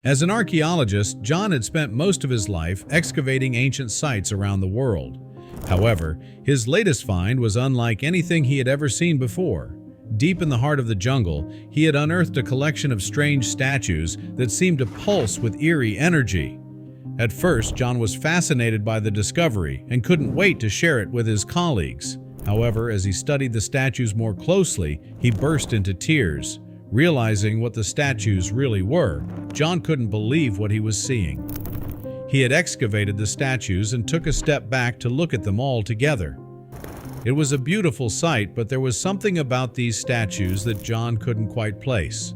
As an archaeologist, John had spent most of his life excavating ancient sites around the world. However, his latest find was unlike anything he had ever seen before. Deep in the heart of the jungle, he had unearthed a collection of strange statues that seemed to pulse with eerie energy. At first, John was fascinated by the discovery and couldn't wait to share it with his colleagues. However, as he studied the statues more closely, he burst into tears. Realizing what the statues really were, John couldn't believe what he was seeing. He had excavated the statues and took a step back to look at them all together. It was a beautiful sight, but there was something about these statues that John couldn't quite place.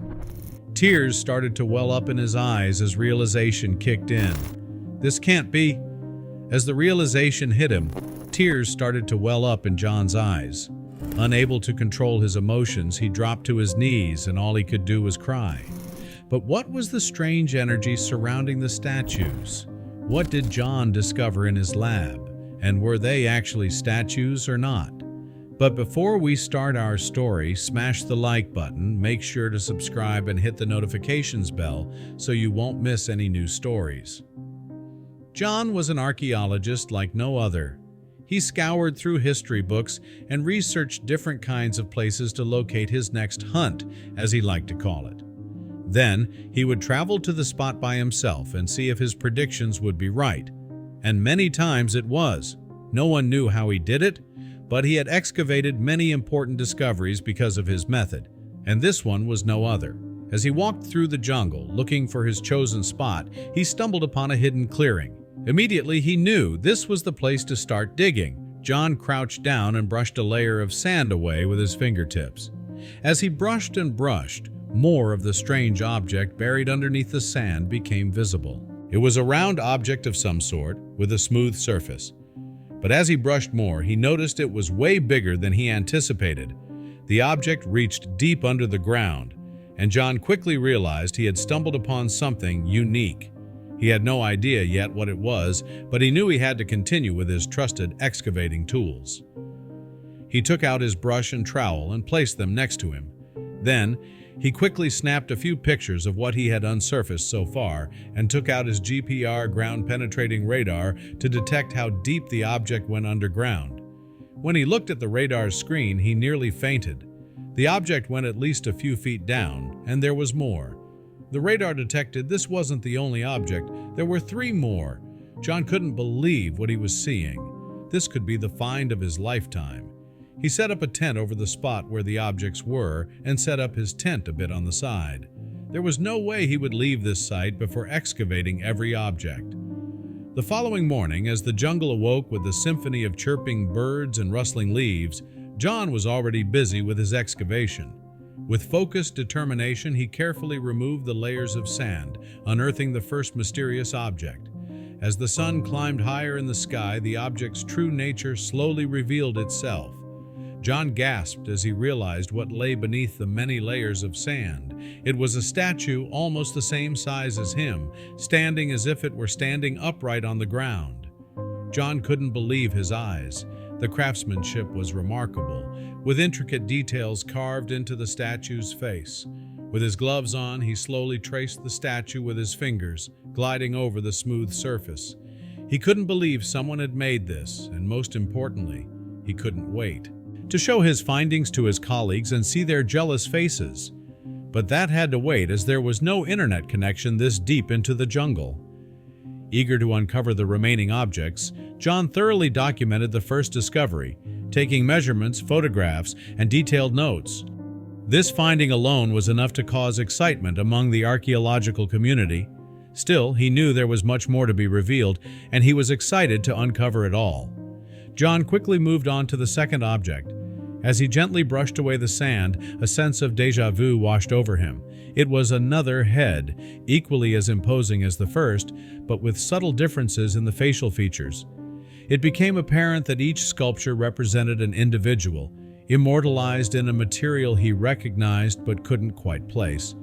Tears started to well up in his eyes as realization kicked in. This can't be. As the realization hit him, tears started to well up in John's eyes. Unable to control his emotions, he dropped to his knees and all he could do was cry. But what was the strange energy surrounding the statues? What did John discover in his lab? And were they actually statues or not? But before we start our story, smash the like button, make sure to subscribe and hit the notifications bell so you won't miss any new stories. John was an archaeologist like no other. He scoured through history books and researched different kinds of places to locate his next hunt, as he liked to call it. Then, he would travel to the spot by himself and see if his predictions would be right. And many times it was. No one knew how he did it, but he had excavated many important discoveries because of his method, and this one was no other. As he walked through the jungle, looking for his chosen spot, he stumbled upon a hidden clearing. Immediately, he knew this was the place to start digging. John crouched down and brushed a layer of sand away with his fingertips. As he brushed and brushed, more of the strange object buried underneath the sand became visible. It was a round object of some sort, with a smooth surface. But as he brushed more, he noticed it was way bigger than he anticipated. The object reached deep under the ground, and John quickly realized he had stumbled upon something unique. He had no idea yet what it was, but he knew he had to continue with his trusted excavating tools. He took out his brush and trowel and placed them next to him. Then, he quickly snapped a few pictures of what he had unsurfaced so far and took out his GPR ground-penetrating radar to detect how deep the object went underground. When he looked at the radar's screen, he nearly fainted. The object went at least a few feet down, and there was more. The radar detected this wasn't the only object. There were 3 more. John couldn't believe what he was seeing. This could be the find of his lifetime. He set up a tent over the spot where the objects were and set up his tent a bit on the side. There was no way he would leave this site before excavating every object. The following morning, as the jungle awoke with the symphony of chirping birds and rustling leaves, John was already busy with his excavation. With focused determination, he carefully removed the layers of sand, unearthing the first mysterious object. As the sun climbed higher in the sky, the object's true nature slowly revealed itself. John gasped as he realized what lay beneath the many layers of sand. It was a statue almost the same size as him, standing as if it were standing upright on the ground. John couldn't believe his eyes. The craftsmanship was remarkable, with intricate details carved into the statue's face. With his gloves on, he slowly traced the statue with his fingers, gliding over the smooth surface. He couldn't believe someone had made this, and most importantly, he couldn't wait to show his findings to his colleagues and see their jealous faces. But that had to wait, as there was no internet connection this deep into the jungle. Eager to uncover the remaining objects, John thoroughly documented the first discovery, taking measurements, photographs, and detailed notes. This finding alone was enough to cause excitement among the archaeological community. Still, he knew there was much more to be revealed, and he was excited to uncover it all. John quickly moved on to the second object. As he gently brushed away the sand, a sense of déjà vu washed over him. It was another head, equally as imposing as the first, but with subtle differences in the facial features. It became apparent that each sculpture represented an individual, immortalized in a material he recognized but couldn't quite place.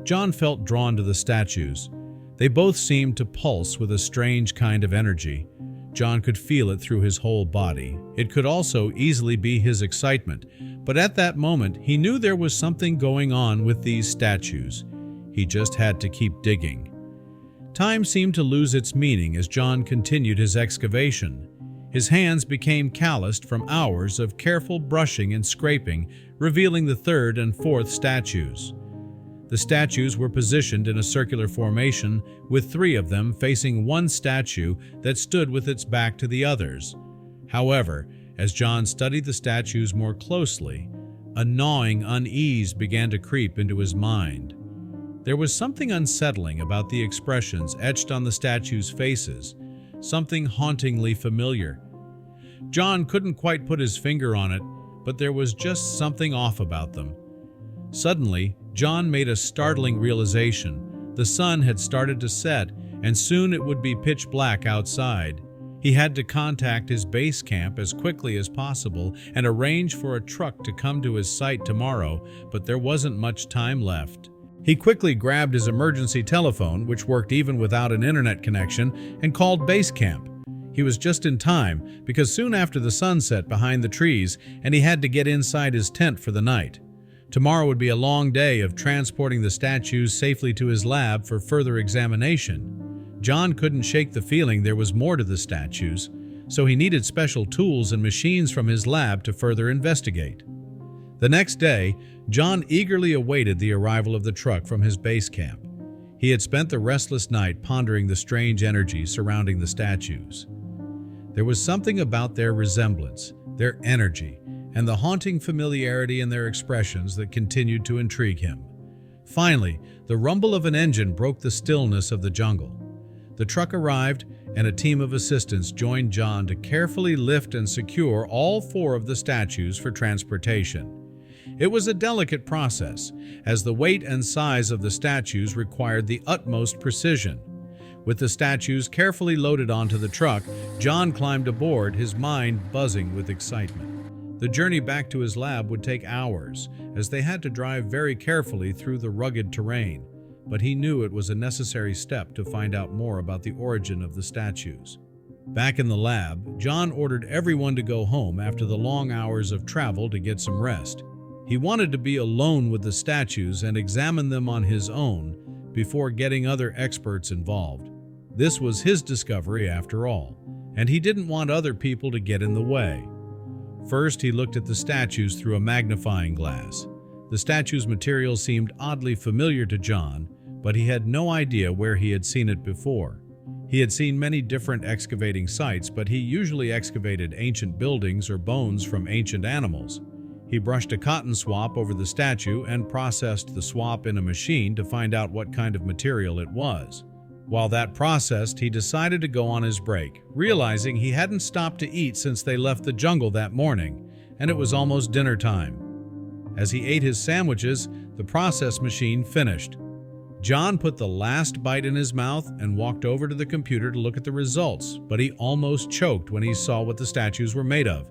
John felt drawn to the statues. They both seemed to pulse with a strange kind of energy. John could feel it through his whole body. It could also easily be his excitement, but at that moment he knew there was something going on with these statues. He just had to keep digging. Time seemed to lose its meaning as John continued his excavation. His hands became calloused from hours of careful brushing and scraping, revealing the third and fourth statues. The statues were positioned in a circular formation, with three of them facing one statue that stood with its back to the others. However, as John studied the statues more closely, a gnawing unease began to creep into his mind. There was something unsettling about the expressions etched on the statues' faces, something hauntingly familiar. John couldn't quite put his finger on it, but there was just something off about them. Suddenly, John made a startling realization. The sun had started to set, and soon it would be pitch black outside. He had to contact his base camp as quickly as possible and arrange for a truck to come to his site tomorrow, but there wasn't much time left. He quickly grabbed his emergency telephone, which worked even without an internet connection, and called base camp. He was just in time, because soon after the sun set behind the trees, and he had to get inside his tent for the night. Tomorrow would be a long day of transporting the statues safely to his lab for further examination. John couldn't shake the feeling there was more to the statues, so he needed special tools and machines from his lab to further investigate. The next day, John eagerly awaited the arrival of the truck from his base camp. He had spent the restless night pondering the strange energy surrounding the statues. There was something about their resemblance, their energy, and the haunting familiarity in their expressions that continued to intrigue him. Finally, the rumble of an engine broke the stillness of the jungle. The truck arrived, and a team of assistants joined John to carefully lift and secure all four of the statues for transportation. It was a delicate process, as the weight and size of the statues required the utmost precision. With the statues carefully loaded onto the truck, John climbed aboard, his mind buzzing with excitement. The journey back to his lab would take hours, as they had to drive very carefully through the rugged terrain, but he knew it was a necessary step to find out more about the origin of the statues. Back in the lab, John ordered everyone to go home after the long hours of travel to get some rest. He wanted to be alone with the statues and examine them on his own before getting other experts involved. This was his discovery after all, and he didn't want other people to get in the way. First, he looked at the statues through a magnifying glass. The statue's material seemed oddly familiar to John, but he had no idea where he had seen it before. He had seen many different excavating sites, but he usually excavated ancient buildings or bones from ancient animals. He brushed a cotton swab over the statue and processed the swab in a machine to find out what kind of material it was. While that processed, he decided to go on his break, realizing he hadn't stopped to eat since they left the jungle that morning, and it was almost dinner time. As he ate his sandwiches, the process machine finished. John put the last bite in his mouth and walked over to the computer to look at the results, but he almost choked when he saw what the statues were made of.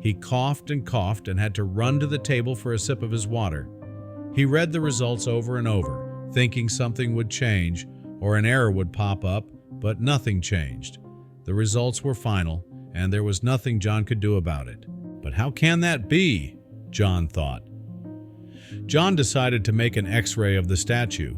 He coughed and had to run to the table for a sip of his water. He read the results over and over, thinking something would change or an error would pop up, but nothing changed. The results were final, and there was nothing John could do about it. But how can that be? John thought. John decided to make an X-ray of the statue.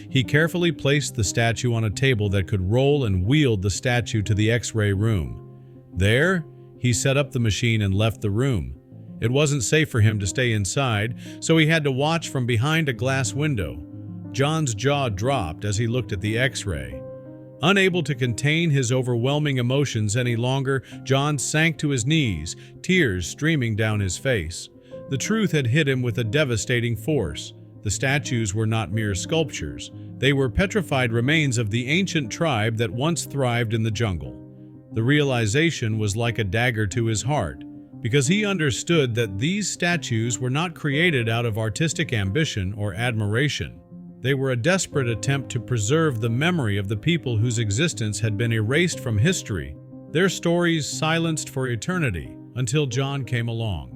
He carefully placed the statue on a table that could roll and wheeled the statue to the X-ray room. There, he set up the machine and left the room. It wasn't safe for him to stay inside, so he had to watch from behind a glass window. John's jaw dropped as he looked at the X-ray. Unable to contain his overwhelming emotions any longer, John sank to his knees, tears streaming down his face. The truth had hit him with a devastating force. The statues were not mere sculptures. They were petrified remains of the ancient tribe that once thrived in the jungle. The realization was like a dagger to his heart, because he understood that these statues were not created out of artistic ambition or admiration. They were a desperate attempt to preserve the memory of the people whose existence had been erased from history, their stories silenced for eternity, until John came along.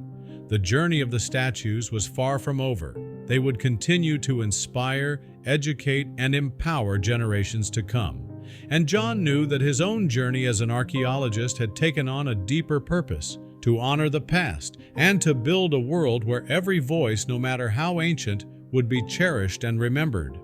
The journey of the statues was far from over. They would continue to inspire, educate, and empower generations to come. And John knew that his own journey as an archaeologist had taken on a deeper purpose: to honor the past and to build a world where every voice, no matter how ancient, would be cherished and remembered.